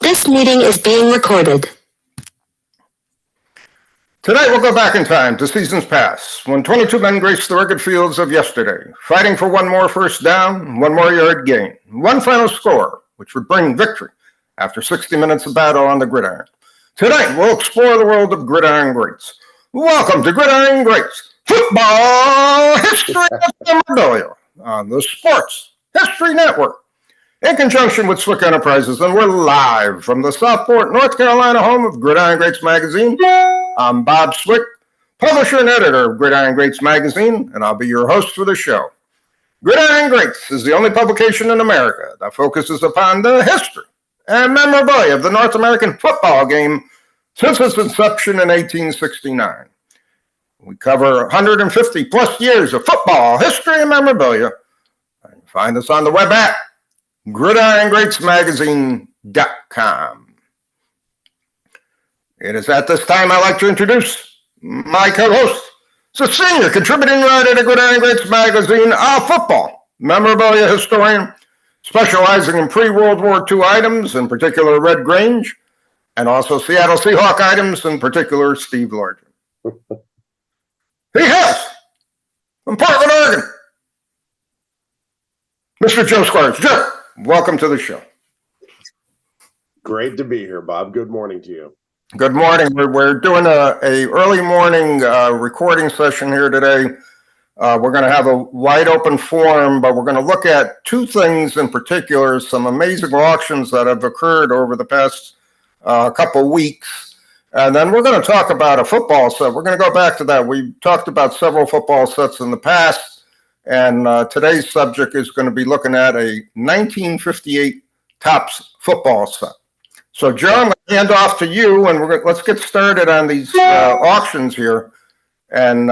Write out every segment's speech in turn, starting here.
This meeting is being recorded. Tonight we'll go back in time to seasons past, when 22 men graced the rugged fields of yesterday, fighting for one more first down, one more yard gain, one final score, which would bring victory after 60 minutes of battle on the gridiron. Tonight we'll explore the world of Gridiron Greats. Welcome to Gridiron Greats, Football History of Memorabilia on the Sports History Network, in conjunction with Swick Enterprises, and we're live from the Southport, North Carolina home of Gridiron Greats magazine. I'm Bob Swick, publisher and editor of Gridiron Greats magazine, and I'll be your host for the show. Gridiron Greats is the only publication in America that focuses upon the history and memorabilia of the North American football game since its inception in 1869. We cover 150 plus years of football history and memorabilia. You can find us on the web at gridirongreatsmagazine.com. It is at this time I'd like to introduce my co-host, the senior contributing writer to Gridiron Greats magazine, a football memorabilia historian specializing in pre-World War II items, in particular Red Grange, and also Seattle Seahawk items, in particular Steve Largent. He has, from Portland, Oregon, Mr. Joe Squires. Joe, welcome to the show. Great to be here, Bob. Good morning to you. Good morning. We're doing a early morning recording session here today. We're going to have a wide open forum, but we're going to look at two things in particular, some amazing auctions that have occurred over the past couple weeks. And then we're going to talk about a football set. We're going to go back to that. We talked about several football sets in the past, and today's subject is going to be looking at a 1958 Topps football set. So, Joe, I'm going to hand off to you, and let's get started on these auctions here and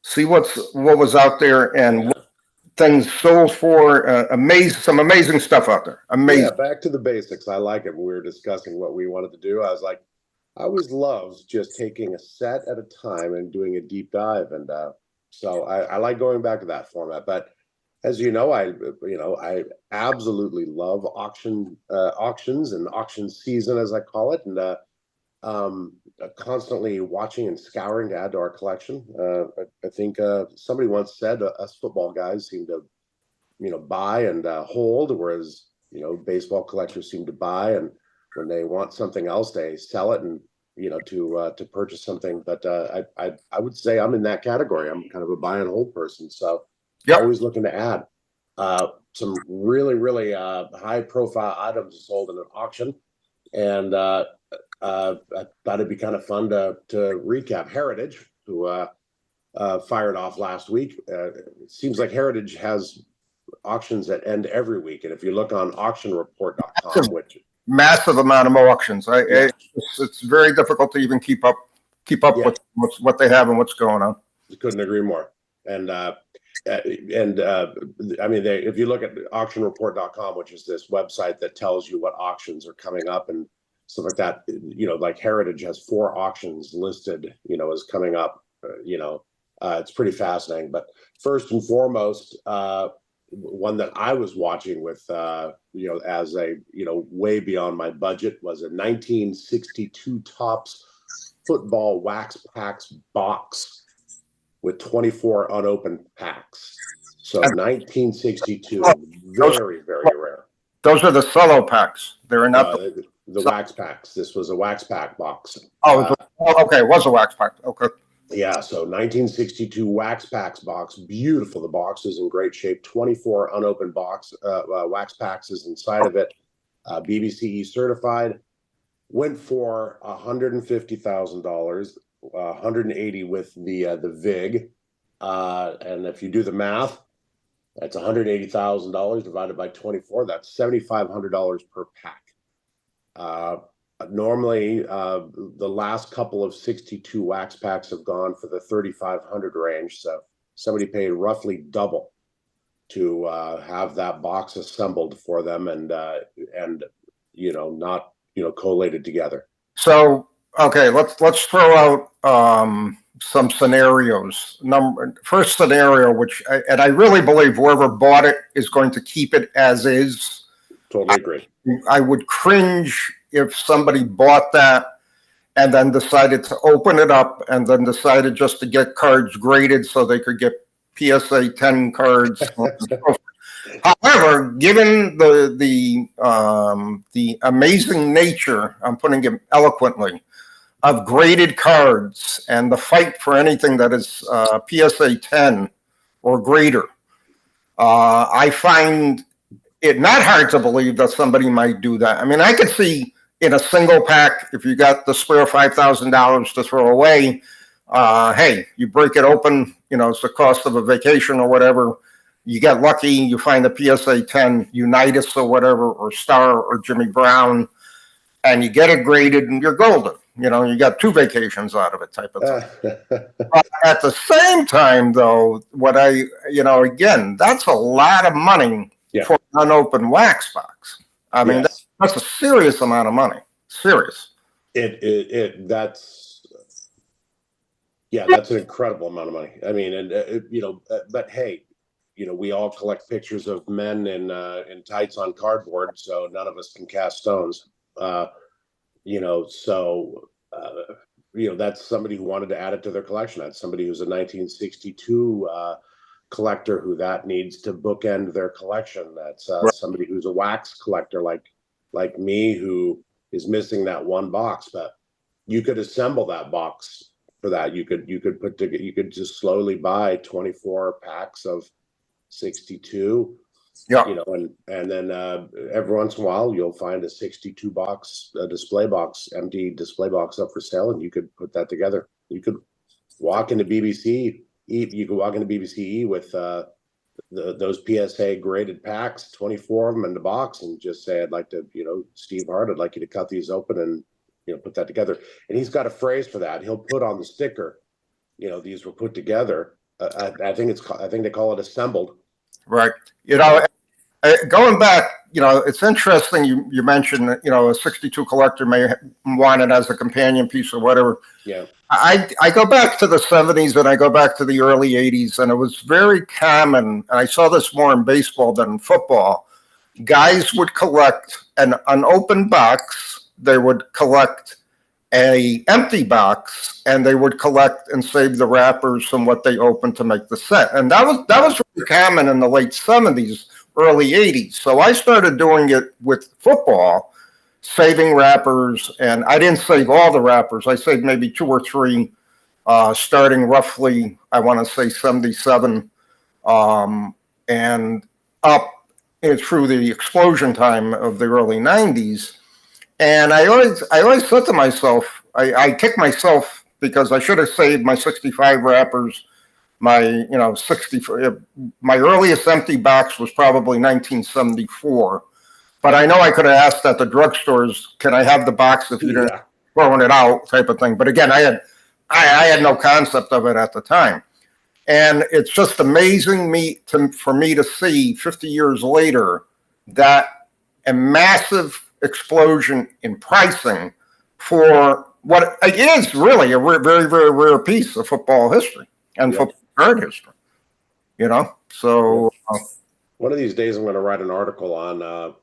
see what was out there and what things sold for. Some amazing stuff out there. Amazing. Yeah, back to the basics. I like it. When we were discussing what we wanted to do, I was like, I always loved just taking a set at a time and doing a deep dive, and so I like going back to that format. But as you know, I absolutely love auctions and auction season, as I call it, and constantly watching and scouring to add to our collection. I think somebody once said us football guys seem to, buy and hold, whereas baseball collectors seem to buy, and when they want something else, they sell it and to purchase something. But I would say I'm in that category. I'm kind of a buy and hold person, so. Yep. Always looking to add some really high profile items sold in an auction, and I thought it'd be kind of fun to recap Heritage, who fired off last week. It seems like Heritage has auctions that end every week, and if you look on auctionreport.com, which massive amount of auctions, it's very difficult to even keep up with what they have and what's going on. Couldn't agree more. And if you look at auctionreport.com, which is this website that tells you what auctions are coming up and stuff like that, like Heritage has 4 auctions listed, as coming up, it's pretty fascinating. But first and foremost, one that I was watching with, as a, way beyond my budget was a 1962 Topps football wax packs box with 24 unopened packs. So 1962, very rare. Those are the solo packs. They're not the wax packs. This was a wax pack box. Okay, it was a wax pack. Okay. Yeah, so 1962 wax packs box, beautiful. The box is in great shape. 24 unopened wax packs is inside of it. BBCE certified. Went for $150,000. 180 with the VIG, and if you do the math, that's $180,000 divided by 24. That's $7,500 per pack. Normally, the last couple of 62 wax packs have gone for the 3,500 range. So somebody paid roughly double to have that box assembled for them, and not collated together. So. Okay, let's throw out some scenarios. First scenario, I really believe whoever bought it is going to keep it as is. Totally agree. I would cringe if somebody bought that and then decided to open it up and then decided just to get cards graded so they could get PSA 10 cards. However, given the amazing nature, I'm putting it eloquently, of graded cards and the fight for anything that is PSA 10 or greater, I find it not hard to believe that somebody might do that. I mean, I could see in a single pack, if you got the spare $5,000 to throw away, hey, you break it open, it's the cost of a vacation or whatever. You get lucky, you find a PSA 10 Unitas or whatever, or Star or Jimmy Brown, and you get it graded and you're golden. You got 2 vacations out of it type of thing. But at the same time, though, again, that's a lot of money for an unopened wax box. I mean, that's a serious amount of money. Serious. That's an incredible amount of money. I mean, but hey, we all collect pictures of men in tights on cardboard, so none of us can cast stones. That's somebody who wanted to add it to their collection. That's somebody who's a 1962 collector who that needs to bookend their collection. That's somebody who's a wax collector like me, who is missing that one box. But you could assemble that box for that. You could just slowly buy 24 packs of 62. And then every once in a while you'll find a 62 box, empty display box up for sale, and you could put that together. You could walk into BBC. You could walk into BBC with those PSA graded packs, 24 of them in the box, and just say, "I'd like to, Steve Hart, I'd like you to cut these open and put that together." And he's got a phrase for that. He'll put on the sticker, these were put together. I think they call it assembled. Right. Going back, it's interesting you mentioned that, a 62 collector may want it as a companion piece or whatever. Yeah. I go back to the 70s and I go back to the early 80s, and it was very common, and I saw this more in baseball than in football. Guys would collect an unopened box, they would collect a empty box, and they would collect and save the wrappers from what they opened to make the set. And that was really common in the late 70s, early 80s. So I started doing it with football, saving wrappers, and I didn't save all the wrappers. I saved maybe 2 or 3, starting roughly, I want to say 77, and up through the explosion time of the early 90s. And I always said to myself, I kick myself because I should have saved my 65 wrappers. My earliest empty box was probably 1974, but I know I could have asked at the drugstores, "Can I have the box if you're throwing it out?" type of thing. But again, I had no concept of it at the time, and it's just amazing for me to see 50 years later that a massive explosion in pricing for what is really a very, very rare piece of football history and football card history. So one of these days I'm going to write an article on how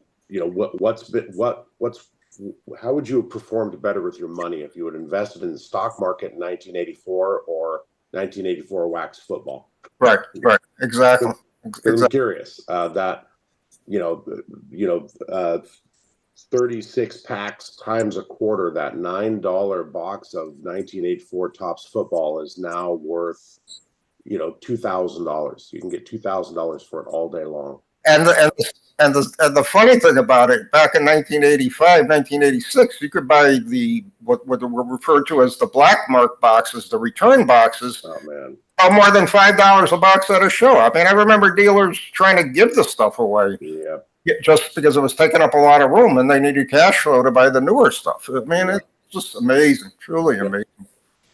would you have performed better with your money if you had invested in the stock market in 1984 or 1984 wax football. Right, exactly. I'm curious 36 packs times a quarter, that $9 box of 1984 Topps football is now worth $2,000. You can get $2,000 for it all day long. And the funny thing about it, back in 1985, 1986, you could buy what were referred to as the black mark boxes, the return boxes. Oh man. More than $5 a box at a show. I mean, I remember dealers trying to give the stuff away. Yeah. Just because it was taking up a lot of room and they needed cash flow to buy the newer stuff. I mean, it's just amazing, truly amazing.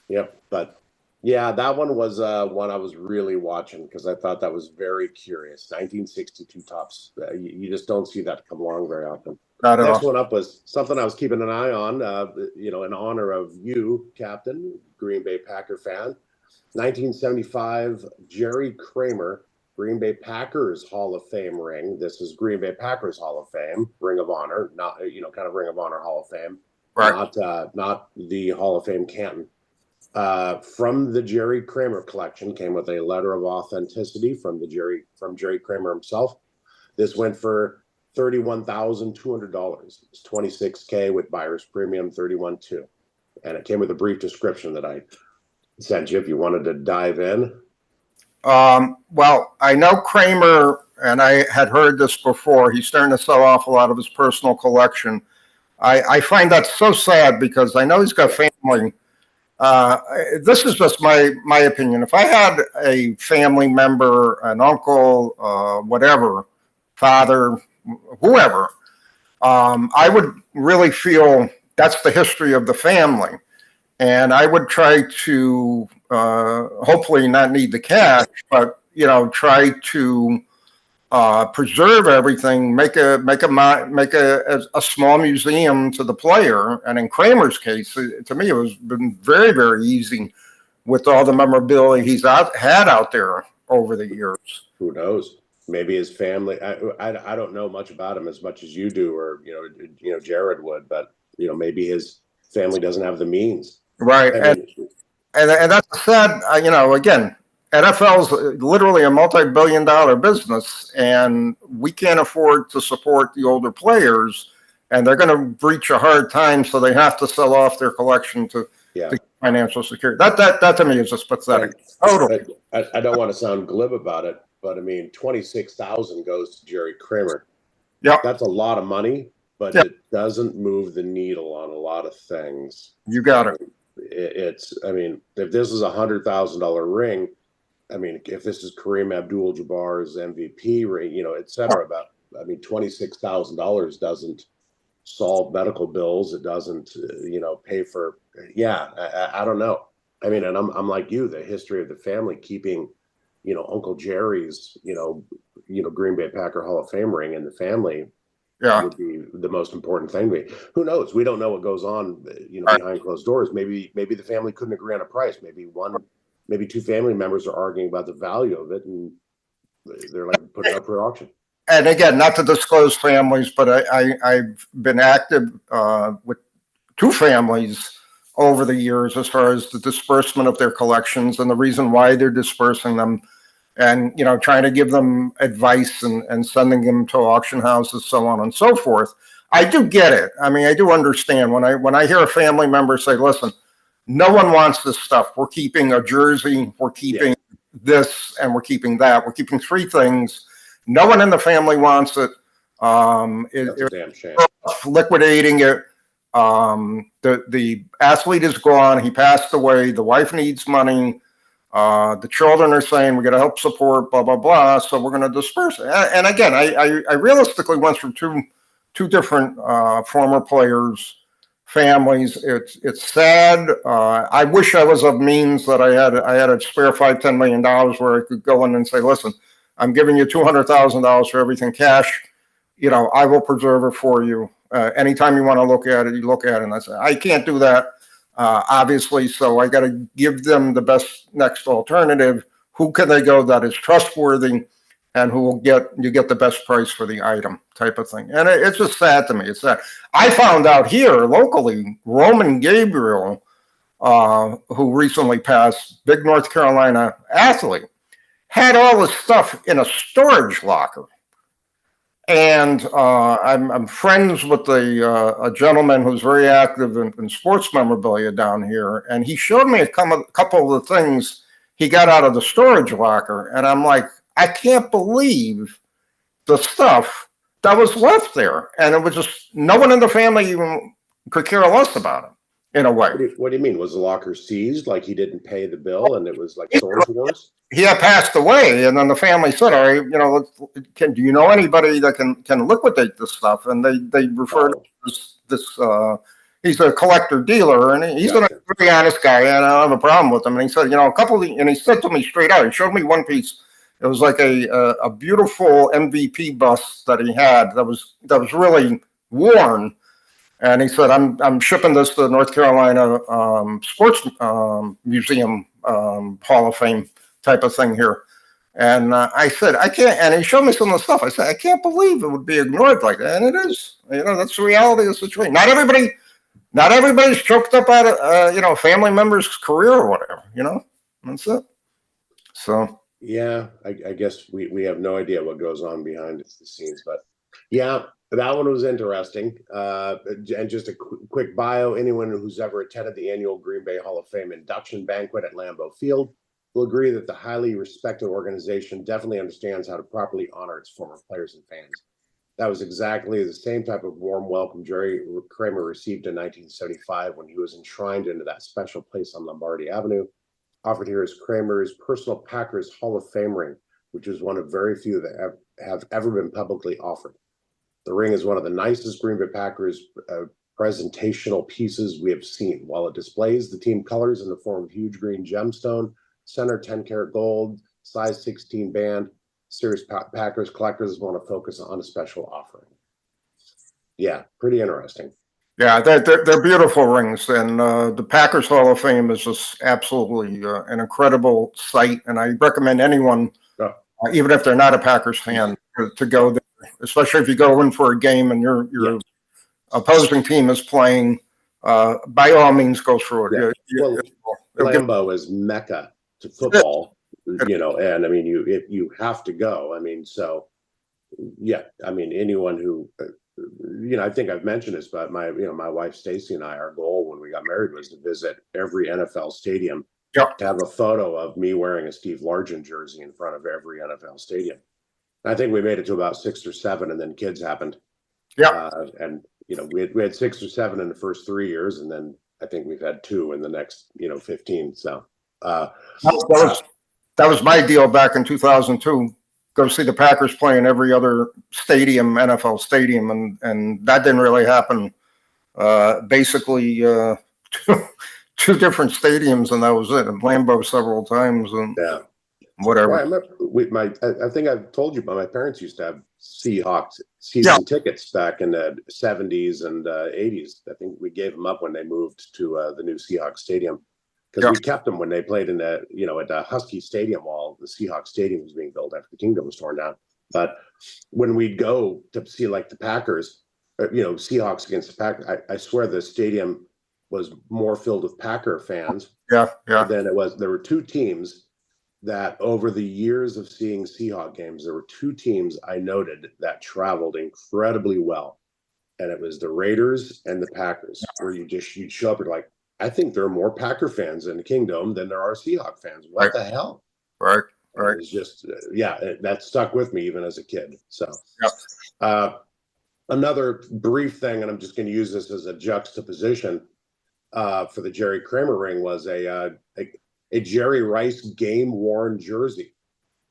Yep. But yeah, that one was one I was really watching because I thought that was very curious. 1962 Topps. You just don't see that come along very often. Not at all. Next one up was something I was keeping an eye on, in honor of you, Captain, Green Bay Packer fan. 1975 Jerry Kramer Green Bay Packers Hall of Fame ring. This is Green Bay Packers Hall of Fame, Ring of Honor, not, kind of Ring of Honor Hall of Fame, Right. not the Hall of Fame Canton. From the Jerry Kramer collection, came with a letter of authenticity from Jerry Kramer himself. This went for $31,200. It's $26K with buyer's premium, $31,200, and it came with a brief description that I sent you if you wanted to dive in. Well, I know Kramer, and I had heard this before. He's starting to sell off a lot of his personal collection. I find that so sad because I know he's got family. This is just my opinion. If I had a family member, an uncle, whatever, father, whoever, I would really feel that's the history of the family. And I would try to hopefully not need the cash, but try to preserve everything, make a small museum to the player. And in Kramer's case, to me, it was been very, very easy with all the memorabilia he's had out there over the years. Who knows? Maybe his family. I don't know much about him as much as you do, or Jared would, but maybe his family doesn't have the means. Right. And that's sad, again, NFL's literally a multi-billion-dollar business, and we can't afford to support the older players, and they're going to reach a hard time, so they have to sell off their collection to financial security. That to me is just pathetic. Totally. I don't want to sound glib about it, but I mean, $26,000 goes to Jerry Kramer. Yeah, that's a lot of money, but it doesn't move the needle on a lot of things. You got it. I mean, if this is $100,000 ring, I mean, if this is Kareem Abdul-Jabbar's MVP ring, et cetera, $26,000 doesn't solve medical bills. It doesn't, pay for, I don't know. I mean, and I'm like you, the history of the family keeping, Uncle Jerry's, Green Bay Packer Hall of Fame ring in the family would be the most important thing to me. Who knows? We don't know what goes on, behind closed doors. Maybe the family couldn't agree on a price. Maybe two family members are arguing about the value of it, and they're like putting it up for auction. And again, not to disclose families, but I've been active with two families over the years as far as the disbursement of their collections and the reason why they're dispersing them, and trying to give them advice and sending them to auction houses, so on and so forth. I do get it. I mean, I do understand when I hear a family member say, listen, no one wants this stuff. We're keeping a jersey, we're keeping this, and we're keeping that. We're keeping three things. No one in the family wants it. That's a damn shame. Liquidating it. The athlete is gone. He passed away. The wife needs money. The children are saying we got to help support, blah, blah, blah. So we're going to disperse it. And again, I realistically went through two different former players' families. It's sad. I wish I was of means that I had a spare $5-10 million where I could go in and say, listen, I'm giving you $200,000 for everything cash. I will preserve it for you. Anytime you want to look at it, you look at it. And I can't do that, obviously. So I got to give them the best next alternative. Who can they go that is trustworthy and who will get the best price for the item, type of thing. And it's just sad to me. It's sad. I found out here locally, Roman Gabriel, who recently passed, big North Carolina athlete, had all his stuff in a storage locker. And I'm friends with a gentleman who's very active in sports memorabilia down here, and he showed me a couple of the things he got out of the storage locker, and I'm like, I can't believe the stuff that was left there, and it was just no one in the family even could care less about it. In a way. What do you mean? Was the locker seized? Like he didn't pay the bill, and it was like storage wars? He had passed away, and then the family said, "All right, do you know anybody that can liquidate this stuff?" And they referred to this. He's a collector dealer, and he's a pretty honest guy, and I don't have a problem with him. And he said, and he said to me straight out. He showed me one piece. It was like a beautiful MVP bust that he had that was really worn. And he said, I'm shipping this to the North Carolina Sports Museum Hall of Fame type of thing here. And I said, I can't, and he showed me some of the stuff. I said, I can't believe it would be ignored like that. And it is, that's the reality of the situation. Not everybody's choked up at a, family member's career or whatever, that's it. So. Yeah, I guess we have no idea what goes on behind the scenes, but yeah, that one was interesting. And just a quick bio, anyone who's ever attended the annual Green Bay Hall of Fame induction banquet at Lambeau Field will agree that the highly respected organization definitely understands how to properly honor its former players and fans. That was exactly the same type of warm welcome Jerry Kramer received in 1975 when he was enshrined into that special place on Lombardi Avenue. Offered here is Kramer's personal Packers Hall of Fame ring, which is one of very few that have ever been publicly offered. The ring is one of the nicest Green Bay Packers presentational pieces we have seen. While it displays the team colors in the form of huge green gemstone, center 10-karat gold, size 16 band, serious Packers collectors want to focus on a special offering. Yeah, pretty interesting. Yeah, they're beautiful rings, and the Packers Hall of Fame is just absolutely an incredible sight, and I recommend anyone, even if they're not a Packers fan, to go there, especially if you go in for a game and your opposing team is playing. By all means, go through it. Yeah. Lambeau is Mecca to football, and I mean, you have to go. I mean, so yeah, I mean, anyone who. I think I've mentioned this, but my wife Stacy and I, our goal when we got married was to visit every NFL stadium, to have a photo of me wearing a Steve Largent jersey in front of every NFL stadium. And I think we made it to about 6 or 7, and then kids happened. Yeah, and we had 6 or 7 in the first 3 years, and then I think we've had 2 in the next 15. So that was my deal back in 2002. Go see the Packers play in every other stadium, NFL stadium, and that didn't really happen. Basically, 2 different stadiums, and that was it. And Lambeau several times, and whatever. Well, I think I've told you, but my parents used to have Seahawks season tickets back in the 70s and 80s. I think we gave them up when they moved to the new Seahawks stadium. Because we kept them when they played in the, at the Husky Stadium while the Seahawks Stadium was being built after the Kingdom was torn down. But when we'd go to see like the Packers, Seahawks against the Packers, I swear the stadium was more filled with Packer fans. Yeah. Than it was. There were 2 teams that over the years of seeing Seahawks games, there were 2 teams I noted that traveled incredibly well. And it was the Raiders and the Packers, where you'd show up and like, I think there are more Packer fans in the Kingdom than there are Seahawk fans. What the hell? Right. It was just, that stuck with me even as a kid. So another brief thing, and I'm just going to use this as a juxtaposition for the Jerry Kramer ring, was a Jerry Rice game-worn jersey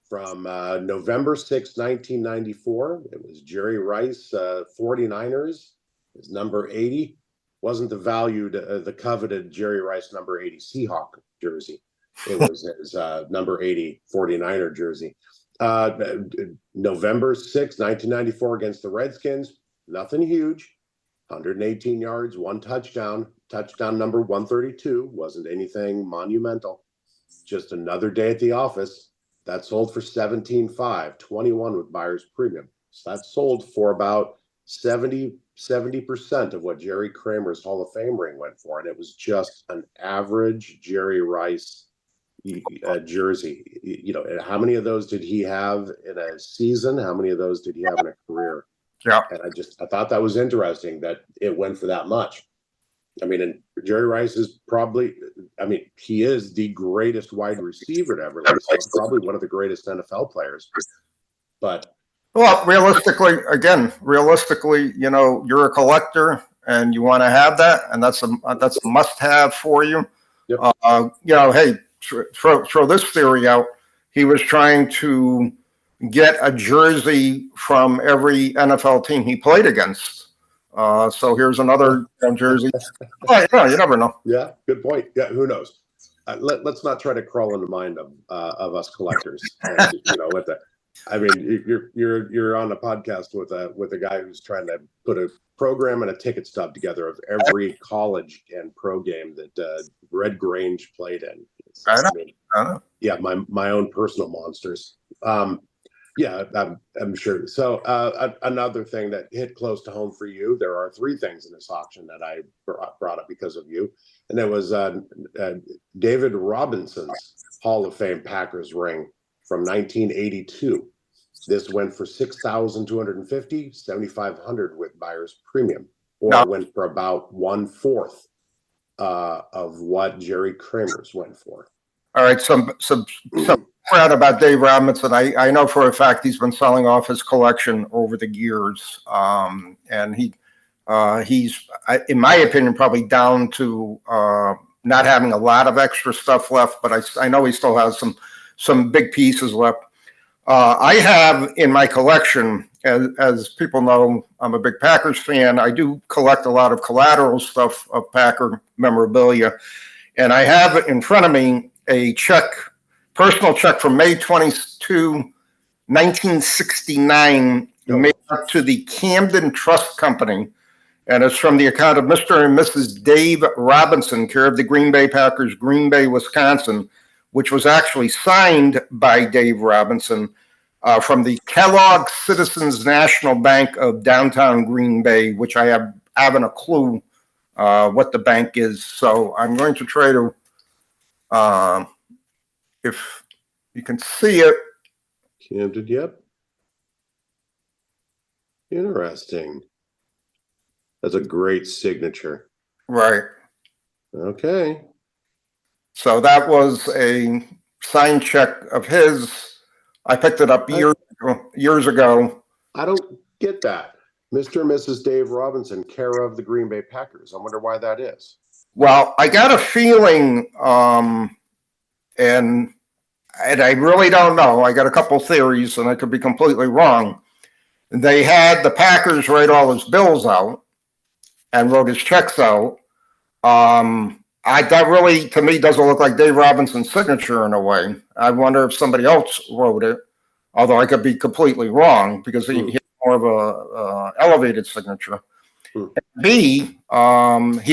from November 6, 1994. It was Jerry Rice 49ers, his number 80. Wasn't the valued, the coveted Jerry Rice number 80 Seahawk jersey. It was his number 80 49er jersey. November 6, 1994 against the Redskins. Nothing huge. 118 yards, 1 touchdown. Touchdown number 132. Wasn't anything monumental. Just another day at the office. That sold for $17,500, 21 with buyer's premium. So that sold for about 70% of what Jerry Kramer's Hall of Fame ring went for, and it was just an average Jerry Rice jersey. How many of those did he have in a season? How many of those did he have in a career? Yeah, and I thought that was interesting that it went for that much. I mean, and Jerry Rice is probably, he is the greatest wide receiver to ever live. He's probably one of the greatest NFL players, but. Well, realistically, you're a collector and you want to have that, and that's a must-have for you. Yep. Hey, throw this theory out. He was trying to get a jersey from every NFL team he played against. So here's another jersey. You never know. Yeah, good point. Yeah, who knows? Let's not try to crawl in the mind of us collectors. With that. I mean, you're on a podcast with a guy who's trying to put a program and a ticket stub together of every college and pro game that Red Grange played in. I know. Yeah, my own personal monsters. Yeah, I'm sure. So another thing that hit close to home for you, there are three things in this auction that I brought up because of you. And there was David Robinson's Hall of Fame Packers ring from 1982. This went for $6,250, $7,500 with buyer's premium, or Now, went for about 1/4 of what Jerry Kramer's went for. all right, some out about Dave Robinson. I know for a fact he's been selling off his collection over the years, and he's, in my opinion, probably down to not having a lot of extra stuff left. But I know he still has some big pieces left. I have in my collection, as people know, I'm a big Packers fan. I do collect a lot of collateral stuff of Packer memorabilia, and I have in front of me a personal check from May 22, 1969, made up to the Camden Trust Company, and it's from the account of Mr. and Mrs. Dave Robinson, care of the Green Bay Packers, Green Bay, Wisconsin, which was actually signed by Dave Robinson from the Kellogg Citizens National Bank of downtown Green Bay, which I haven't a clue what the bank is. So I'm going to try to, if you can see it. Camden, yep. Interesting. That's a great signature. Right. Okay. So that was a signed check of his. I picked it up years ago. I don't get that. Mr. and Mrs. Dave Robinson, care of the Green Bay Packers. I wonder why that is. Well, I got a feeling, and I really don't know. I got a couple theories, and I could be completely wrong. They had the Packers write all his bills out and wrote his checks out. That really, to me, doesn't look like Dave Robinson's signature in a way. I wonder if somebody else wrote it, although I could be completely wrong because he had more of a elevated signature. B, he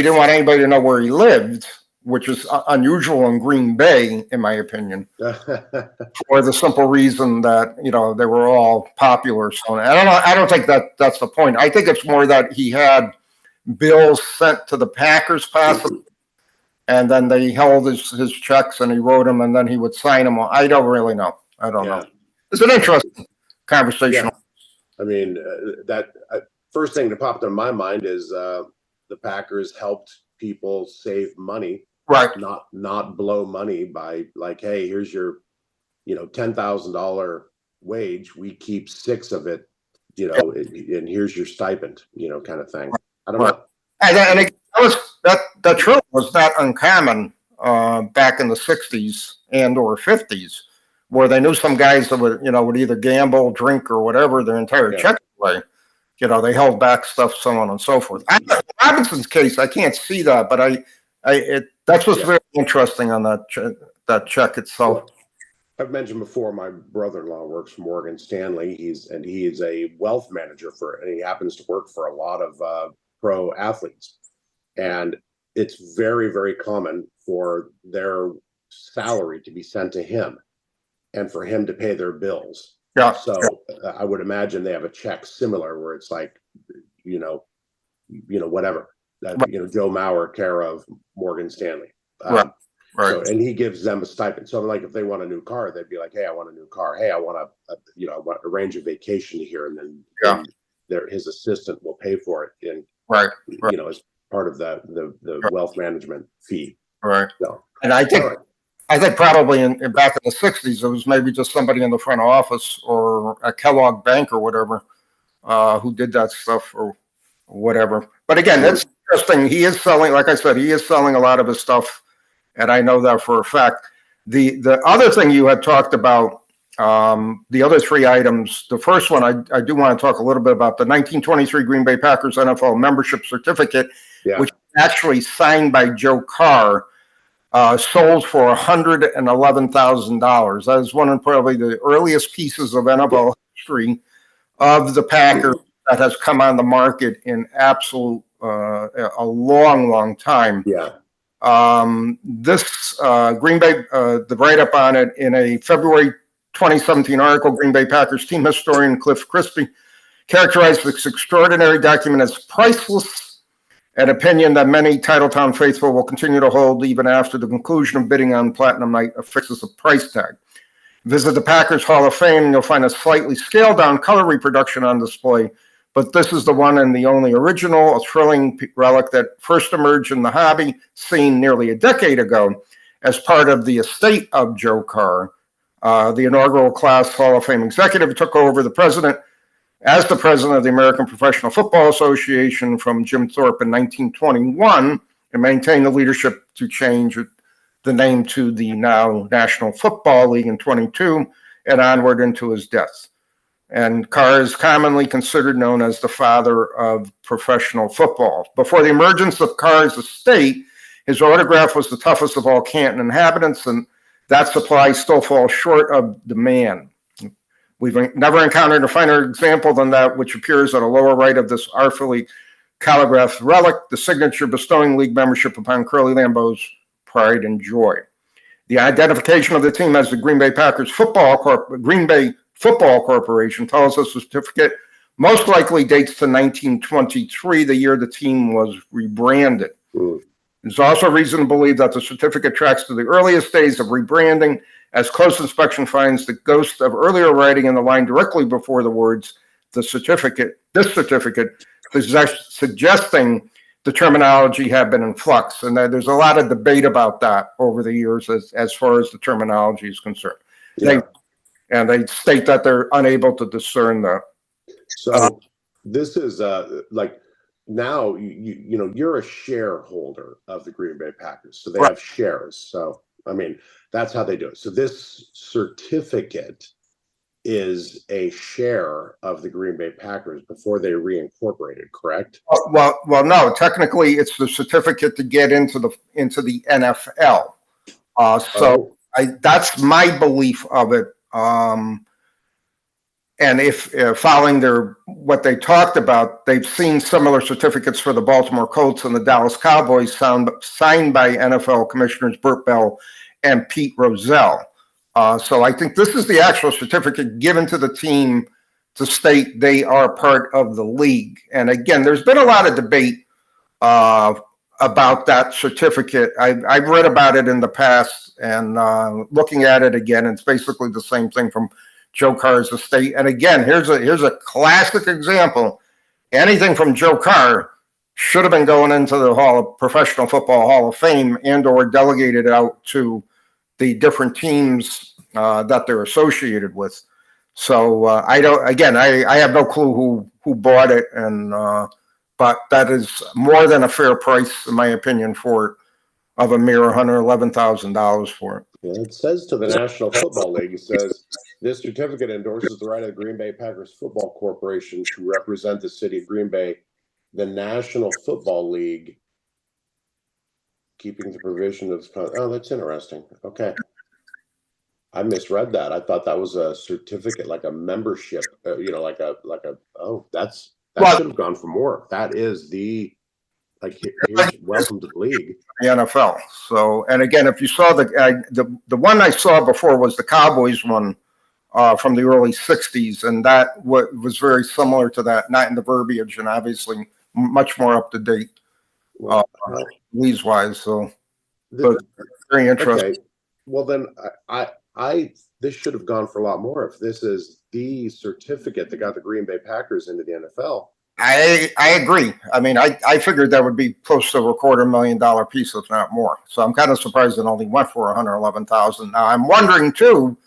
didn't want anybody to know where he lived, which is unusual in Green Bay, in my opinion, for the simple reason that, they were all popular. So I don't think that's the point. I think it's more that he had bills sent to the Packers possibly, and then they held his checks and he wrote them and then he would sign them. I don't really know. I don't know. It's an interesting conversation. Yeah. I mean, that first thing that popped in my mind is the Packers helped people save money. Right. Not blow money by like, hey, here's your, $10,000 wage. We keep 6 of it, and here's your stipend, kind of thing. I don't know. And that truth was not uncommon back in the 60s and or 50s, where they knew some guys that would either gamble, drink, or whatever their entire check away. They held back stuff, so on and so forth. In Robinson's case, I can't see that, but that's what's very interesting on that check itself. Well, I've mentioned before, my brother-in-law works for Morgan Stanley. He is a wealth manager and he happens to work for a lot of pro athletes. And it's very, very common for their salary to be sent to him and for him to pay their bills. Yeah. So I would imagine they have a check similar where it's like, whatever. Joe Mauer, care of Morgan Stanley. Right. So, and he gives them a stipend. So like if they want a new car, they'd be like, hey, I want a new car. Hey, I want I want to arrange a vacation here. And then his assistant will pay for it. And, as part of the wealth management fee. Right. So, and I think probably back in the 60s, it was maybe just somebody in the front office or a Kellogg Bank or whatever who did that stuff or whatever. But again, that's interesting. He is selling, like I said, he is selling a lot of his stuff. And I know that for a fact. The other thing you had talked about, the other 3 items, the first one, I do want to talk a little bit about the 1923 Green Bay Packers NFL membership certificate, which was actually signed by Joe Carr, sold for $111,000. That is one of probably the earliest pieces of NFL history of the Packers that has come on the market in absolute a long, long time. Yeah. This Green Bay, the write-up on it in a February 2017 article, Green Bay Packers team historian Cliff Christie characterized this extraordinary document as priceless, an opinion that many Titletown faithful will continue to hold even after the conclusion of bidding on Platinum Night affixes a price tag. Visit the Packers Hall of Fame and you'll find a slightly scaled down color reproduction on display, but this is the one and the only original, a thrilling relic that first emerged in the hobby scene nearly a decade ago as part of the estate of Joe Carr. The inaugural class Hall of Fame executive took over as the president of the American Professional Football Association from Jim Thorpe in 1921 and maintained the leadership to change the name to the now National Football League in 22 and onward into his death. And Carr is commonly considered known as the father of professional football. Before the emergence of Carr's estate, his autograph was the toughest of all Canton inhabitants, and that supply still falls short of demand. We've never encountered a finer example than that, which appears at the lower right of this artfully calligraphed relic, the signature bestowing league membership upon Curly Lambeau's pride and joy. The identification of the team as the Green Bay Football Corporation tells us the certificate most likely dates to 1923, the year the team was rebranded. There's also reason to believe that the certificate tracks to the earliest days of rebranding, as close inspection finds the ghost of earlier writing in the line directly before the words this certificate, suggesting the terminology had been in flux. And there's a lot of debate about that over the years as far as the terminology is concerned. Yeah. They state that they're unable to discern that. So this is like now you're a shareholder of the Green Bay Packers, so they have shares. So I mean that's how they do it. So this certificate is a share of the Green Bay Packers before they reincorporated, correct? Well, no. Technically, it's the certificate to get into the NFL. That's my belief of it. And if following what they talked about, they've seen similar certificates for the Baltimore Colts and the Dallas Cowboys signed by NFL commissioners Burt Bell and Pete Rozelle. So I think this is the actual certificate given to the team to state they are part of the league. And again, there's been a lot of debate about that certificate. I've read about it in the past and looking at it again, it's basically the same thing from Joe Carr's estate. And again, here's a classic example. Anything from Joe Carr should have been going into the Professional Football Hall of Fame and or delegated out to the different teams that they're associated with. So I have no clue who bought it, and but that is more than a fair price, in my opinion, for it, of a mere $111,000 for it. Yeah, it says to the National Football League, it says, this certificate endorses the right of the Green Bay Packers Football Corporation to represent the city of Green Bay, the National Football League, keeping the provision of, oh, that's interesting. Okay. I misread that. I thought that was a certificate, like a membership, that should have gone for more. That is here's welcome to the league. The NFL. So, and again, if you saw the one I saw before was the Cowboys one from the early 60s, and that was very similar to that, not in the verbiage and obviously much more up to date leagues-wise. So, but very interesting. Okay. Well, then this should have gone for a lot more. If this is the certificate that got the Green Bay Packers into the NFL. I agree. I mean, I figured that would be close to a $250,000 piece, if not more. So I'm kind of surprised it only went for $111,000. Now I'm wondering too,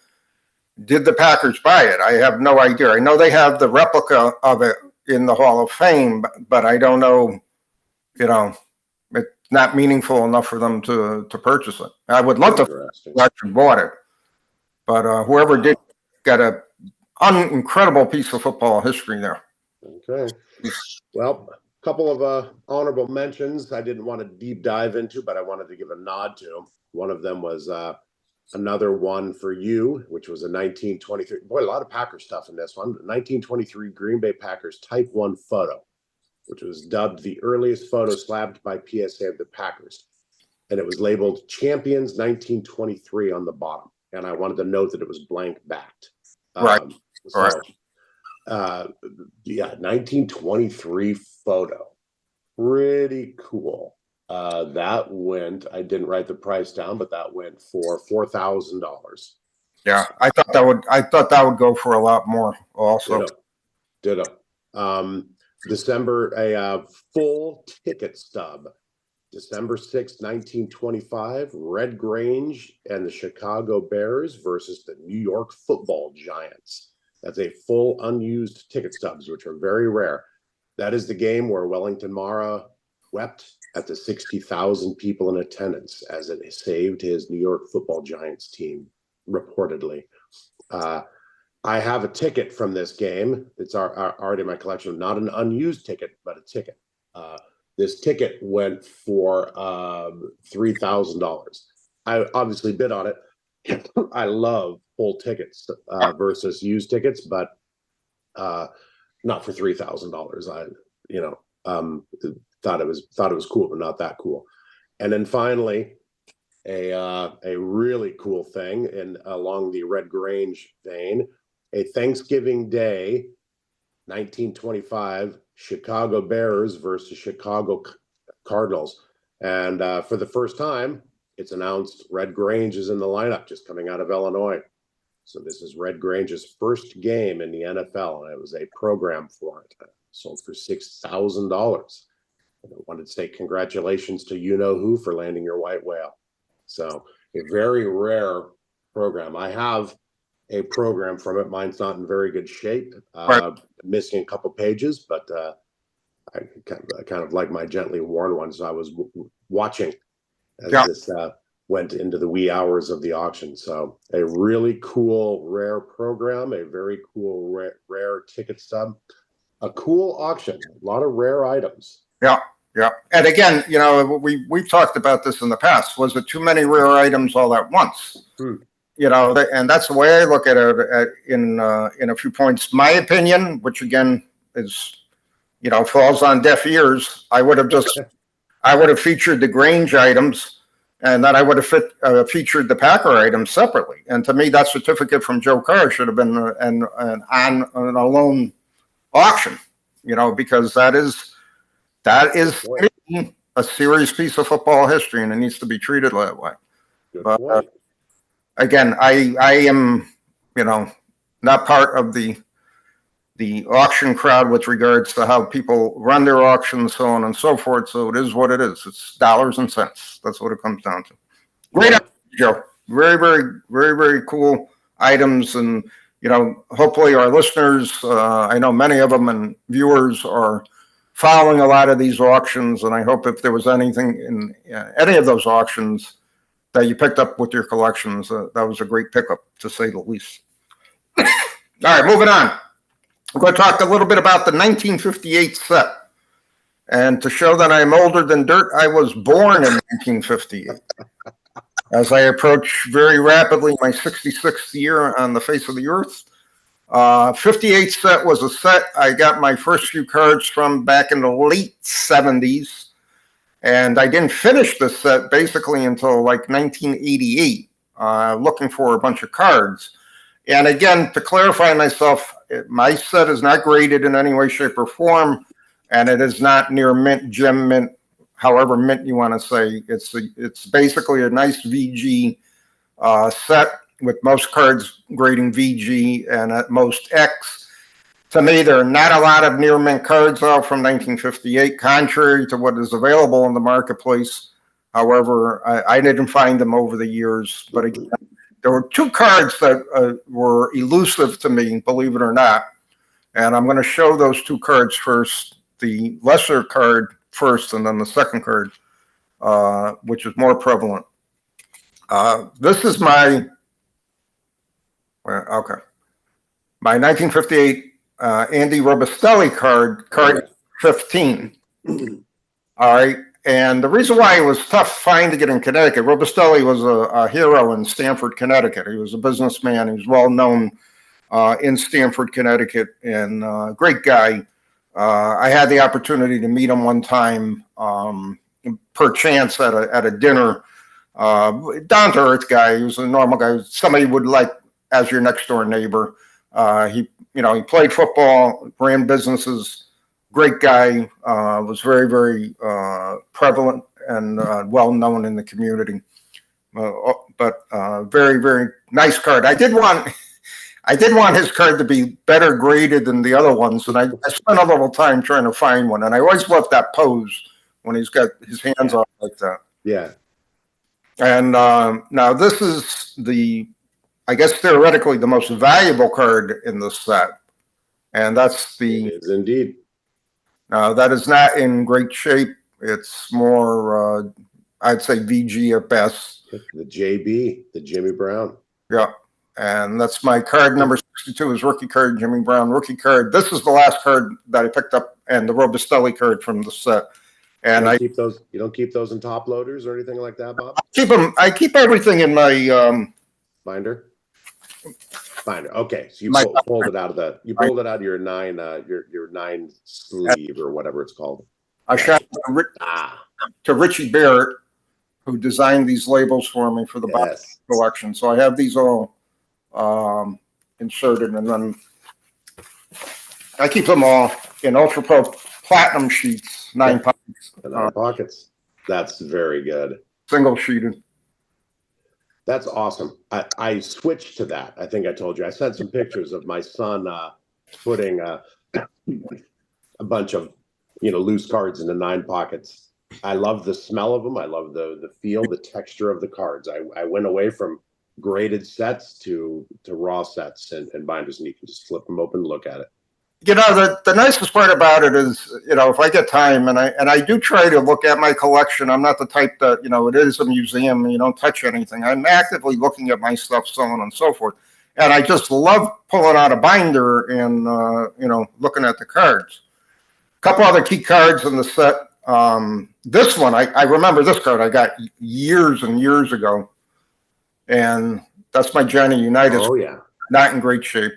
did the Packers buy it? I have no idea. I know they have the replica of it in the Hall of Fame, but I don't know. It's not meaningful enough for them to purchase it. I would love to actually bought it, but whoever did got an incredible piece of football history there. Okay. Well, a couple of honorable mentions I didn't want to deep dive into, but I wanted to give a nod to. One of them was another one for you, which was a 1923. Boy, a lot of Packer stuff in this one. 1923 Green Bay Packers Type 1 photo, which was dubbed the earliest photo slabbed by PSA of the Packers. And it was labeled Champions 1923 on the bottom. and I wanted to note that it was blank backed. Right. So, yeah, 1923 photo, pretty cool. That went, I didn't write the price down, but that went for $4,000. Yeah, I thought that would go for a lot more also. Ditto. December, a full ticket stub. December 6th, 1925, Red Grange and the Chicago Bears versus the New York Football Giants. That's a full unused ticket stubs, which are very rare. That is the game where Wellington Mara wept at the 60,000 people in attendance as it saved his New York Football Giants team, reportedly. I have a ticket from this game. It's already in my collection. Not an unused ticket, but a ticket. This ticket went for $3,000. I obviously bid on it. I love full tickets versus used tickets, but not for $3,000. I thought it was cool, but not that cool. And then finally, a really cool thing, and along the Red Grange vein, a Thanksgiving Day, 1925, Chicago Bears versus Chicago Cardinals. And for the first time, it's announced Red Grange is in the lineup, just coming out of Illinois. So this is Red Grange's first game in the NFL, and it was a program for it. Sold for $6,000. And I wanted to say congratulations to you-know-who for landing your white whale. So a very rare program. I have a program from it. Mine's not in very good shape. Right. Missing a couple pages, but I kind of like my gently worn one. So I was watching as this went into the wee hours of the auction. So a really cool, rare program, a very cool, rare ticket stub, a cool auction, a lot of rare items. Yeah. And again, we've talked about this in the past. Was it too many rare items all at once? And that's the way I look at it in a few points. My opinion, which again is, falls on deaf ears. I would have featured the Grange items, and then I would have featured the Packer items separately. And to me, that certificate from Joe Carr should have been on a loan auction, because that is a serious piece of football history, and it needs to be treated that way. But again, I am, not part of the auction crowd with regards to how people run their auctions, so on and so forth. So it is what it is. It's dollars and cents. That's what it comes down to. Great, Joe. Very, very, very, very cool items. And, hopefully our listeners, I know many of them and viewers are following a lot of these auctions. And I hope if there was anything in any of those auctions that you picked up with your collections, that was a great pickup, to say the least. All right, moving on. I'm going to talk a little bit about the 1958 set. And to show that I'm older than dirt, I was born in 1958. As I approach very rapidly my 66th year on the face of the earth. 58 set was a set I got my first few cards from back in the late 70s. And I didn't finish this set basically until like 1988, looking for a bunch of cards. And again, to clarify myself, my set is not graded in any way, shape, or form, and it is not near mint, gem mint, however mint you want to say. It's basically a nice VG set with most cards grading VG and at most X. To me, there are not a lot of near mint cards out from 1958, contrary to what is available in the marketplace. However, I didn't find them over the years. But again, there were two cards that were elusive to me, believe it or not. And I'm going to show those two cards first, the lesser card first, and then the second card, which is more prevalent. This is my 1958 Andy Robustelli card 15. All right. And the reason why it was tough find to get in Connecticut, Robustelli was a hero in Stamford, Connecticut. He was a businessman. He was well known in Stamford, Connecticut, and great guy. I had the opportunity to meet him one time per chance at a dinner Down to earth guy. He was a normal guy. Somebody you would like as your next door neighbor. He played football, ran businesses. Great guy. Was very, very prevalent and well known in the community. But very, very nice card. I did want his card to be better graded than the other ones, and I spent a little time trying to find one. And I always love that pose when he's got his hands off like that. Yeah. And now this is I guess theoretically the most valuable card in the set, and that's It is indeed. that is not in great shape. It's more, I'd say VG at best. The JB, the Jimmy Brown. Yeah. And that's my card number 62 is rookie card, Jimmy Brown rookie card. This is the last card that I picked up, and the Robustelli card from the set. And you don't keep those in top loaders or anything like that, Bob? I keep everything in my binder. Okay, so you pulled it out of your nine sleeve or whatever it's called. I shot to Richie Barrett, who designed these labels for me for the box collection. So I have these all inserted, and then I keep them all in Ultra Pro platinum sheets, 9 pockets. 9 pockets. That's very good. Single sheeted. That's awesome. I switched to that. I think I told you. I sent some pictures of my son putting a bunch of loose cards into 9 pockets. I love the smell of them. I love the feel, the texture of the cards. I went away from graded sets to raw sets and binders, and you can just flip them open and look at it. The nicest part about it is, if I get time, and I do try to look at my collection. I'm not the type that, it is a museum and you don't touch anything. I'm actively looking at my stuff, so on and so forth. And I just love pulling out a binder and, looking at the cards. A couple other key cards in the set. This one, I remember this card I got years and years ago. And that's my Johnny Unitas. Oh, yeah. Not in great shape.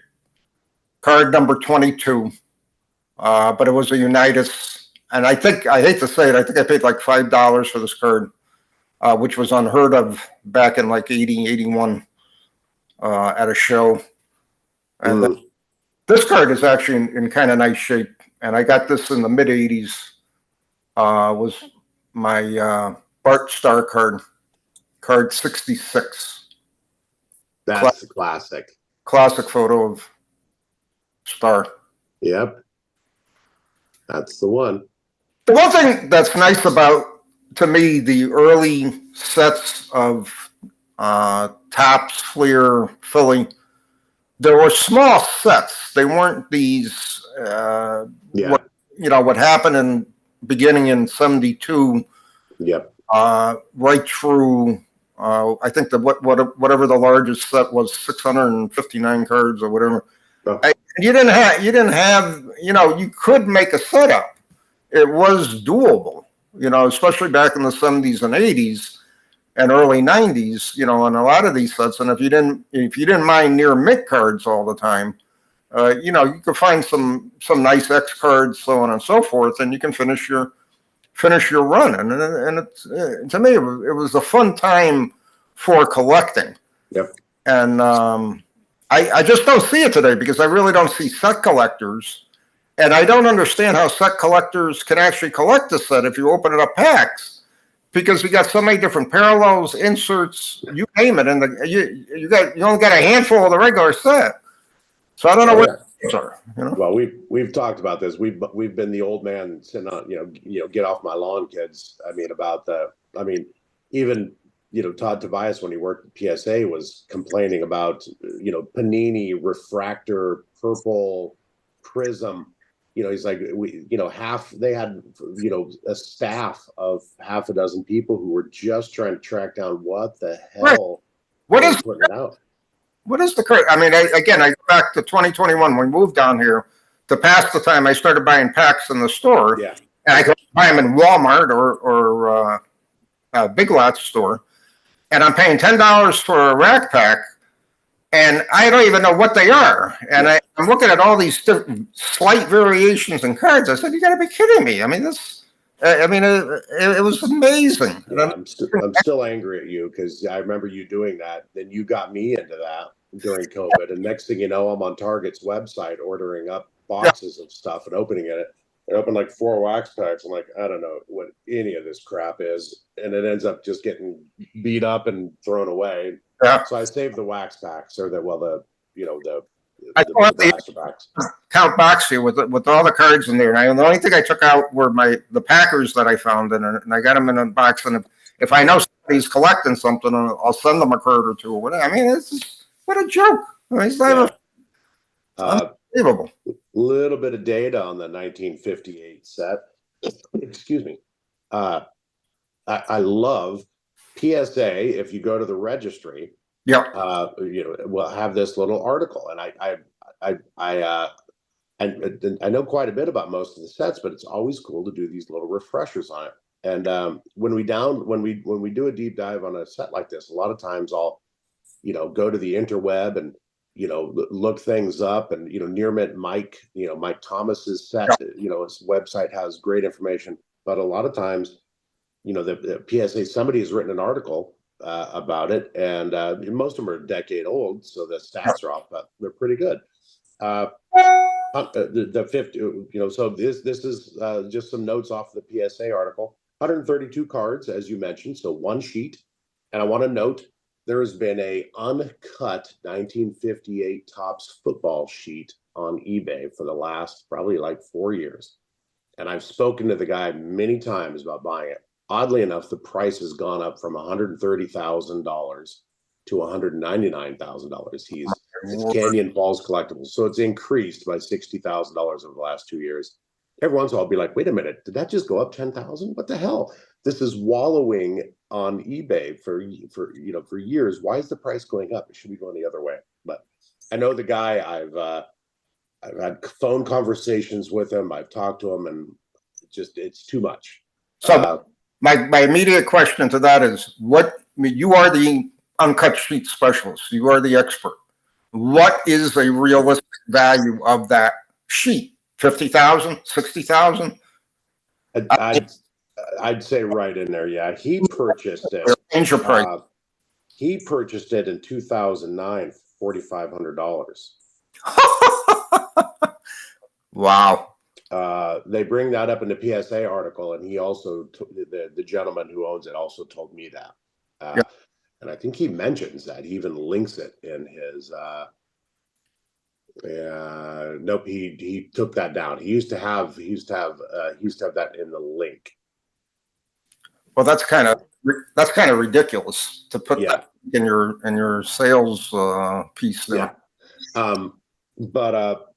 Card number 22. But it was a Unitas. And I hate to say it, I think I paid like $5 for this card, which was unheard of back in like 80, 81 at a show. And this card is actually in kind of nice shape. And I got this in the mid 80s. Was my Bart Starr card 66. That's classic. Classic photo of Starr. Yep. That's the one. The one thing that's nice about, to me, the early sets of Topps, Fleer, Philly, there were small sets. They weren't these, what happened beginning in 72. Yep. Right through, I think whatever the largest set was, 659 cards or whatever. Oh. You could make a setup. It was doable, especially back in the 70s and 80s and early 90s, on a lot of these sets. And if you didn't mind near mint cards all the time, you could find some nice X cards, so on and so forth, and you can finish your run. And it's, to me, it was a fun time for collecting. Yep. And I just don't see it today, because I really don't see set collectors, and I don't understand how set collectors can actually collect a set if you open it up packs, because we got so many different parallels, inserts, you name it, and you only got a handful of the regular set. So I don't know what these are. Well, we've talked about this. We've been the old man sitting on get off my lawn, kids. Even Todd Tobias, when he worked at PSA, was complaining about Panini refractor purple prism. He's like, they had a staff of half a dozen people who were just trying to track down what the hell. What is putting it out? What is the current? I go back to 2021. We moved down here to pass the time. I started buying packs in the store. Yeah. And I could buy them in Walmart or Big Lots store. And I'm paying $10 for a rack pack, and I don't even know what they are. And I'm looking at all these slight variations in cards. I said, "You got to be kidding me!" This I mean, it was amazing. Yeah, I'm still angry at you because I remember you doing that. Then you got me into that during COVID, and next thing you know, I'm on Target's website ordering up Yeah, boxes of stuff and opening it. I opened like 4 wax packs. I'm like, I don't know what any of this crap is, and it ends up just getting beat up and thrown away. yeah. So I saved the wax packs, or the I still have the blaster packs. count box here with all the cards in there. And the only thing I took out were the Packers that I found in it, and I got them in a box. And if I know somebody's collecting something, I'll send them a card or two or whatever. I mean, it's just, what a joke. I mean, it's not unbelievable. Little bit of data on the 1958 set. Excuse me. I love PSA. If you go to the registry, Yeah. We'll have this little article, and I know quite a bit about most of the sets, but it's always cool to do these little refreshers on it. And when we do a deep dive on a set like this, a lot of times I'll go to the interweb and look things up, and near mint Mike Thomas's set, his website has great information, but a lot of times the PSA, somebody has written an article about it, and most of them are a decade old, so the stats are off, but they're pretty good. The 50, so this is just some notes off the PSA article. 132 cards, as you mentioned, so one sheet. And I want to note there has been a uncut 1958 Topps football sheet on eBay for the last probably like 4 years. And I've spoken to the guy many times about buying it. Oddly enough, the price has gone up from $130,000 to $199,000. It's Canyon Falls Collectibles, so it's increased by $60,000 over the last 2 years. Every once in a while, I'll be like, "Wait a minute, did that just go up 10,000? What the hell? This is wallowing on eBay for years. Why is the price going up? It should be going the other way." But I know the guy. I've had phone conversations with him. I've talked to him, and it's too much. So my immediate question to that is, you are the uncut sheet specialist. You are the expert. What is a realistic value of that sheet? 50,000, 60,000? I'd say right in there. Yeah, he purchased it. Angel price. He purchased it in 2009, $4,500. Wow. They bring that up in the PSA article, and he also the gentleman who owns it also told me that. And I think he mentions that. He even links it in his. Nope, he took that down. He used to have that in the link. Well, that's kind of ridiculous to put that in your sales piece there. Yeah. But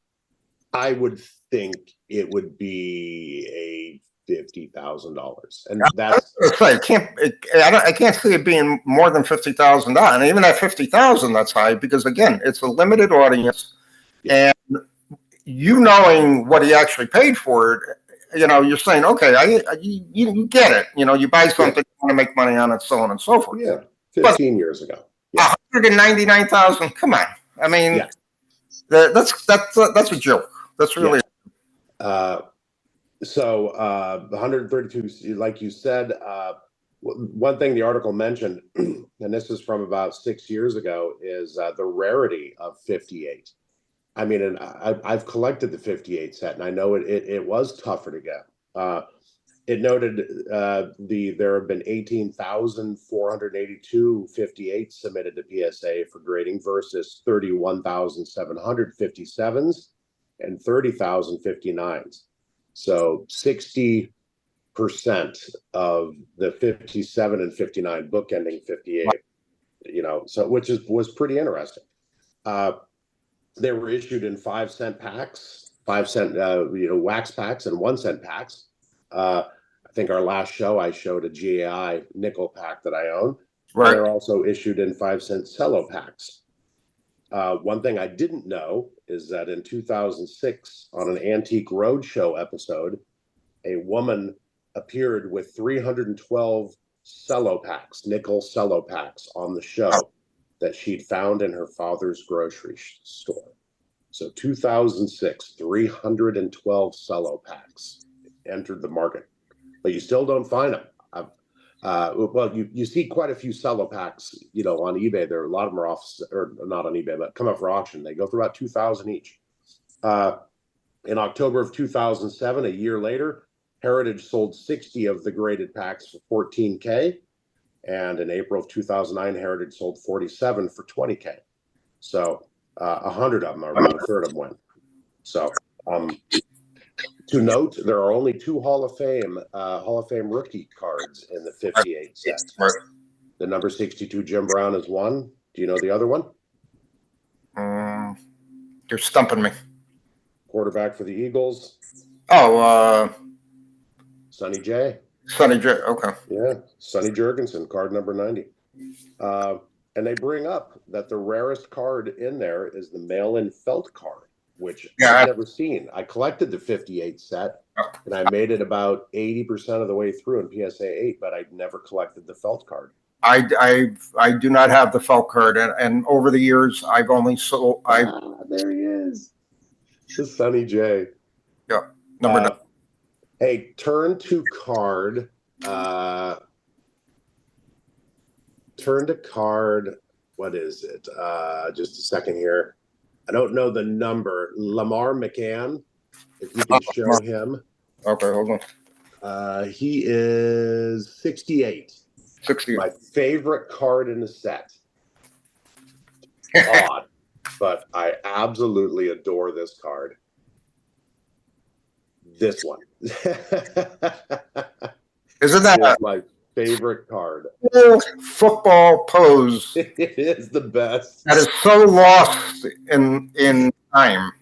I would think it would be a $50,000, and that's. I can't see it being more than $50,000, and even at $50,000, that's high because again, it's a limited audience, and knowing what he actually paid for it, you're saying, okay, you get it. You buy something, you want to make money on it, so on and so forth. Yeah, 15 years ago. Yeah. 199,000. Come on. I mean, that's a joke. That's really. So 132, like you said, one thing the article mentioned, and this is from about 6 years ago, is the rarity of 58. I mean, and I've collected the 58 set, and I know it was tougher to get. It noted there have been 18,482 58 submitted to PSA for grading versus 31,757s and 30,059s. So 60% of the 57 and 59 bookending 58, so which was pretty interesting. They were issued in 5-cent packs, 5-cent wax packs, and 1-cent packs. I think our last show I showed a GAI nickel pack that I own. Right. They're also issued in 5-cent cello packs. One thing I didn't know is that in 2006, on an Antique Roadshow episode, a woman appeared with 312 cello packs, nickel cello packs on the show that she'd found in her father's grocery store. So 2006, 312 cello packs entered the market. but you still don't find them. Well, you see quite a few cello packs, on eBay. There, a lot of them are off, or not on eBay, but come up for auction. They go for about 2,000 each. In October of 2007, a year later, Heritage sold 60 of the graded packs for $14K, and in April of 2009, Heritage sold 47 for $20K. So 100 of them, or about a third of them went. So to note, there are only 2 Hall of Fame rookie cards in the 58 set. The number 62 Jim Brown is one. Do you know the other one? You're stumping me. Quarterback for the Eagles. Oh, Sonny J. Sonny J. Okay. Yeah, Sonny Jurgensen, card number 90. And they bring up that the rarest card in there is the mail-in felt card, which I've never seen. I collected the 58 set, and I made it about 80% of the way through in PSA 8, but I never collected the felt card. I do not have the felt card, and over the years, I've only sold. There he is. The Sonny J. Yeah, number 9. Hey, turn to card. Turn to card. What is it? Just a second here. I don't know the number. Lamar McCann. If you can show him. Okay, hold on. He is 68. 68. My favorite card in the set. Odd, but I absolutely adore this card. This one. Isn't that my favorite card? Football pose. It is the best. That is so lost in time.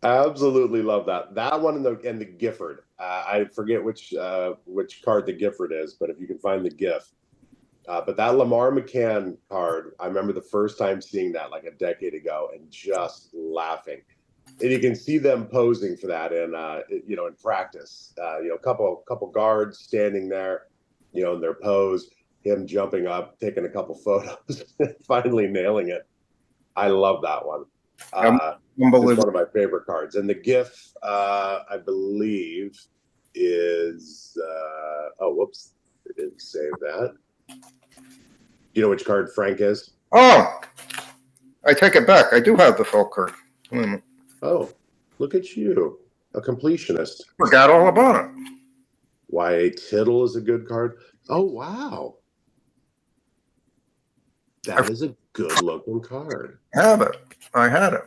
Absolutely love that. That one and the Gifford. I forget which card the Gifford is, but if you can find the GIF. But that Lamar McCann card, I remember the first time seeing that like a decade ago and just laughing. And you can see them posing for that in practice. A couple guards standing there, in their pose, him jumping up, taking a couple photos, finally nailing it. I love that one. It's one of my favorite cards. And the GIF, I believe, is whoops, I didn't save that. You know which card Frank is? Oh, I take it back. I do have the full card. Oh, look at you, a completionist. Forgot all about it. Y.A. Tittle is a good card. Oh, wow. That is a good-looking card. I had it.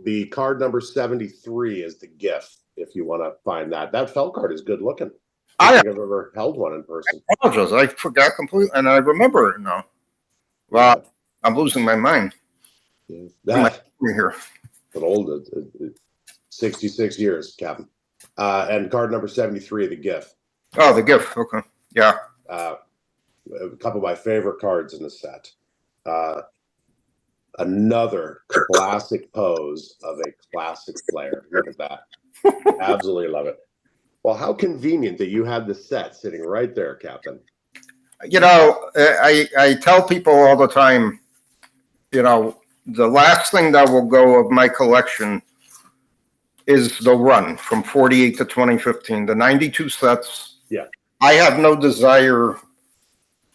The card number 73 is the GIF, if you want to find that. That felt card is good-looking. I don't think I've ever held one in person. I apologize. I forgot completely, and I remember it now. Wow, yeah. I'm losing my mind. Yeah. That here. An old, 66 years, Captain. And card number 73, the GIF. Oh, the GIF. Okay. Yeah. A couple of my favorite cards in the set. Another classic pose of a classic player. Look at that. Absolutely love it. Well, how convenient that you had the set sitting right there, Captain. I tell people all the time, the last thing that will go of my collection is the run from 48 to 2015, the 92 sets. Yeah. I have no desire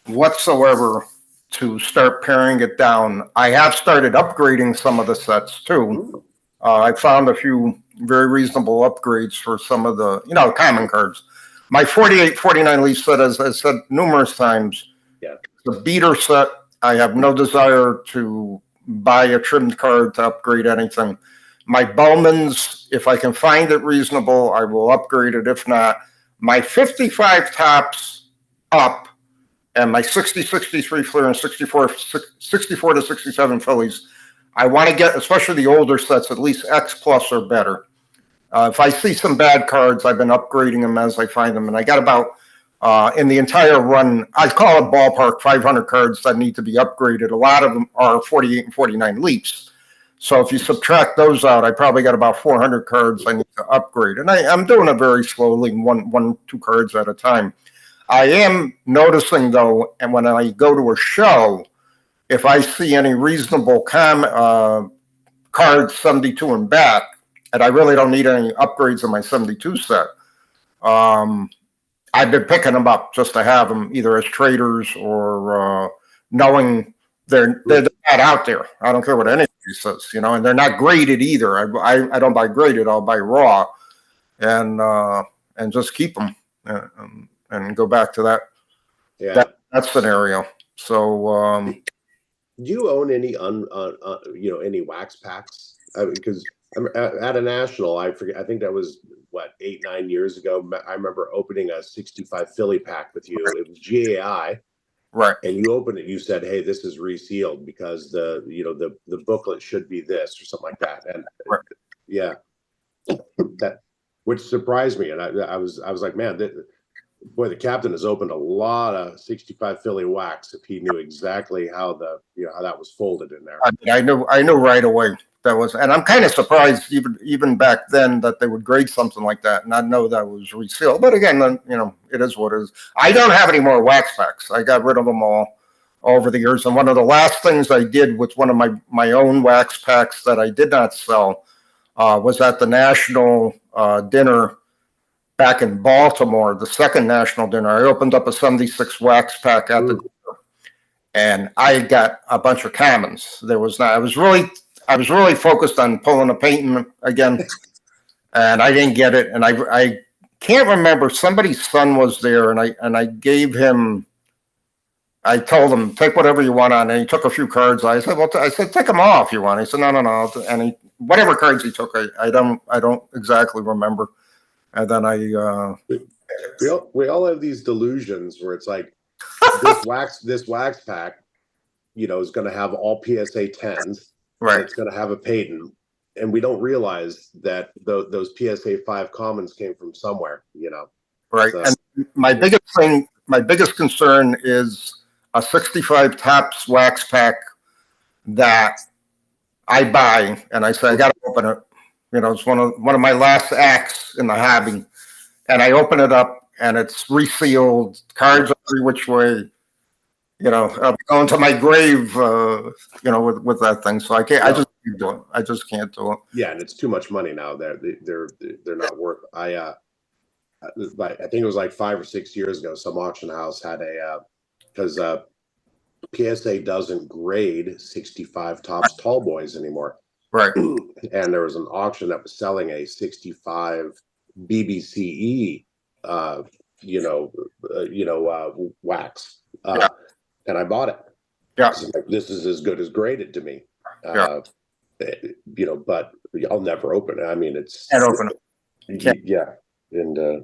whatsoever to start paring it down. I have started upgrading some of the sets too. I found a few very reasonable upgrades for some of the, common cards. My 48-49 Leaf set, as I said numerous times, the beater set, I have no desire to buy a trimmed card to upgrade anything. My Bowman's, if I can find it reasonable, I will upgrade it. If not, my 55 tops up and my 60-63 Fleer and 64 to 67 Phillies, I want to get, especially the older sets, at least X plus or better. If I see some bad cards, I've been upgrading them as I find them. And I got about, in the entire run, I call it ballpark, 500 cards that need to be upgraded. A lot of them are 48 and 49 Leafs. So if you subtract those out, I probably got about 400 cards I need to upgrade. And I'm doing it very slowly, one, 2 cards at a time. I am noticing, though, and when I go to a show, if I see any reasonable cards 72 and back, and I really don't need any upgrades in my 72 set, I've been picking them up just to have them either as traders or knowing they're not out there. I don't care what anybody says, and they're not graded either. I don't buy graded. I'll buy raw, and just keep them and go back to that scenario. So, do you own any any wax packs? Because at a national, I forget. I think that was 8-9 years ago. I remember opening a 65 Philly pack with you. It was GAI, right? And you opened it. You said, "Hey, this is resealed because the booklet should be this or something like that." And right. Yeah, that which surprised me, and I was like, man, boy, the captain has opened a lot of 65 Philly wax if he knew exactly how how that was folded in there. I knew right away that was, and I'm kind of surprised even back then that they would grade something like that and not know that was resealed. But again, it is what it is. I don't have any more wax packs. I got rid of them all over the years. And one of the last things I did with one of my own wax packs that I did not sell was at the national dinner back in Baltimore, the second national dinner. I opened up a 76 wax pack at the dinner, and I got a bunch of commons. There was not. I was really focused on pulling a painting again, and I didn't get it. And I can't remember. Somebody's son was there, and I gave him. I told him, take whatever you want on, and he took a few cards. I said, well, take them all if you want. He said, no. And whatever cards he took, I don't exactly remember. And then we all have these delusions where it's like this wax pack, is going to have all PSA 10s, right? It's going to have a patent, and we don't realize that those PSA 5 commons came from somewhere, Right. So, and my biggest concern is a 65 Tops wax pack that I buy, and I say I got to open it. It's one of my last acts in the hobby, and I open it up, and it's resealed, cards every which way. I'll be going to my grave, with that thing. So I can't. I just can't do it. I just can't do it. Yeah, and it's too much money now. They're not worth. I think it was like 5 or 6 years ago. Some auction house had because PSA doesn't grade 65 Tops tall boys anymore. Right. And there was an auction that was selling a 65 BBCE, wax. And I bought it. Yeah. Like, this is as good as graded to me. But I'll never open it. I mean, Can't open it. Yeah. And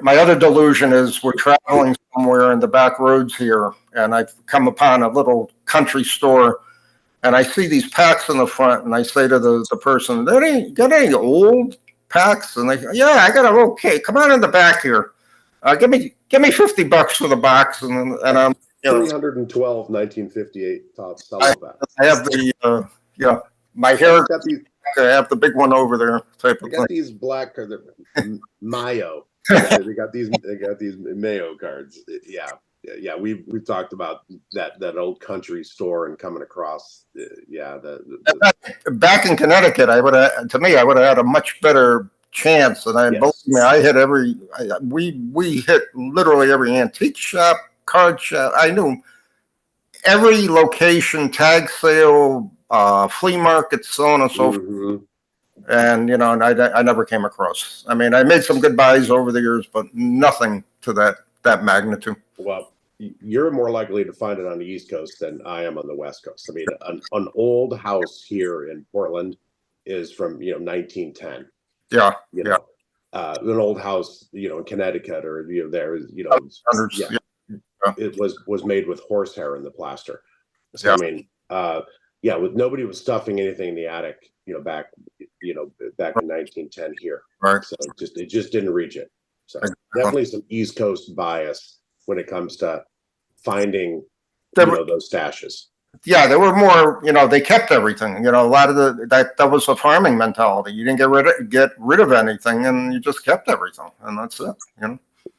my other delusion is we're traveling somewhere in the back roads here, and I've come upon a little country store, and I see these packs in the front, and I say to the person, got any old packs? And they go, yeah, I got them. Okay, come on in the back here. Give me $50 for the box, and I'm 312 1958 Tops packs. I have the my hair. I have the big one over there. Type of got thing. These black cards, Mayo. They got these Mayo cards. Yeah. We've talked about that old country store and coming across. Back in Connecticut, I would have had a much better chance. And believe me, I hit we hit literally every antique shop, card shop. I knew every location, tag sale, flea market, so on and so forth. And and I never came across. I mean, I made some good buys over the years, but nothing to that magnitude. Well, you're more likely to find it on the East Coast than I am on the West Coast. I mean, an old house here in Portland is from 1910. Yeah, an old house in Connecticut or there is it was made with horsehair in the plaster. So I mean, nobody was stuffing anything in the attic, back in 1910 here. Right. So it just didn't reach it. So definitely some East Coast bias when it comes to finding those stashes. Yeah, there were more. They kept everything. A lot of that was a farming mentality. You didn't get rid of anything, and you just kept everything, and that's it.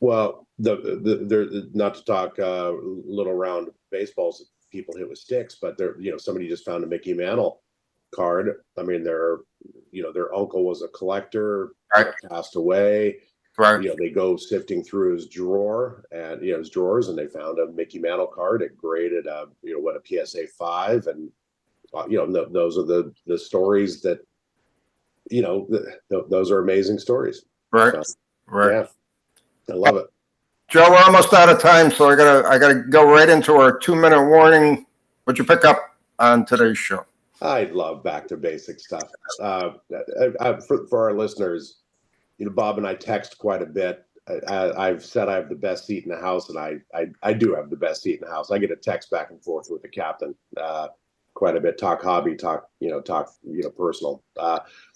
Well, the not to talk little round baseballs that people hit with sticks, but somebody just found a Mickey Mantle card. I mean, their uncle was a collector, passed away. Right. You know, they go sifting through his drawer and, you know, his drawers, and they found a Mickey Mantle card. It graded, you know, what, a PSA 5. And, you know, those are the stories that, you know, those are amazing stories. Right. So, Right. yeah, I love it. Joe, we're almost out of time, so I gotta go right into our 2-minute warning. What'd you pick up on today's show? I love back to basic stuff. For our listeners, you know, Bob and I text quite a bit. I've said I have the best seat in the house, and I do have the best seat in the house. I get a text back and forth with the captain quite a bit. Talk hobby, talk personal.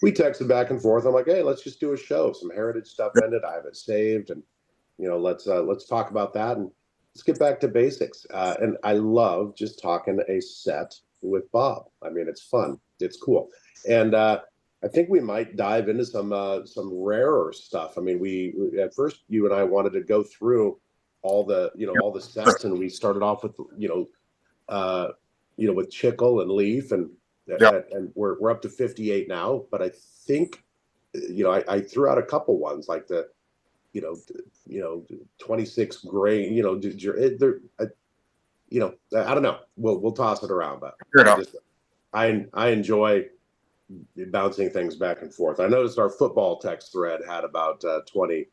We texted back and forth. I'm like, hey, let's just do a show. Some heritage stuff ended. I have it saved, and you know, let's talk about that, and let's get back to basics. And I love just talking a set with Bob. I mean, it's fun. It's cool. And I think we might dive into some rarer stuff. I mean, we at first, you and I wanted to go through all the sets, and we started off with with Chickle and Leaf, and we're up to 58 now. But I think, you know, I threw out a couple ones like the 26 grain. You know, I don't know. We'll toss it around, but I enjoy bouncing things back and forth. I noticed our football text thread had about 20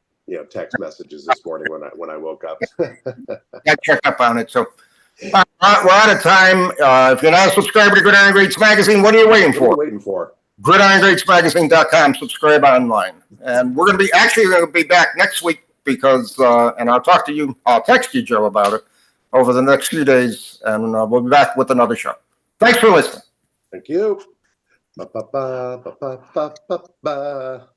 text messages this morning when I woke up. I check up on it. So we're out of time. If you're not a subscriber to Gridiron Greats magazine, what are you waiting for? GridironGreatsMagazine.com. Subscribe online, and we're going to be back next week because and I'll text you, Joe, about it over the next few days, and we'll be back with another show. Thanks for listening. Thank you. Ba, ba, ba, ba, ba, ba, ba.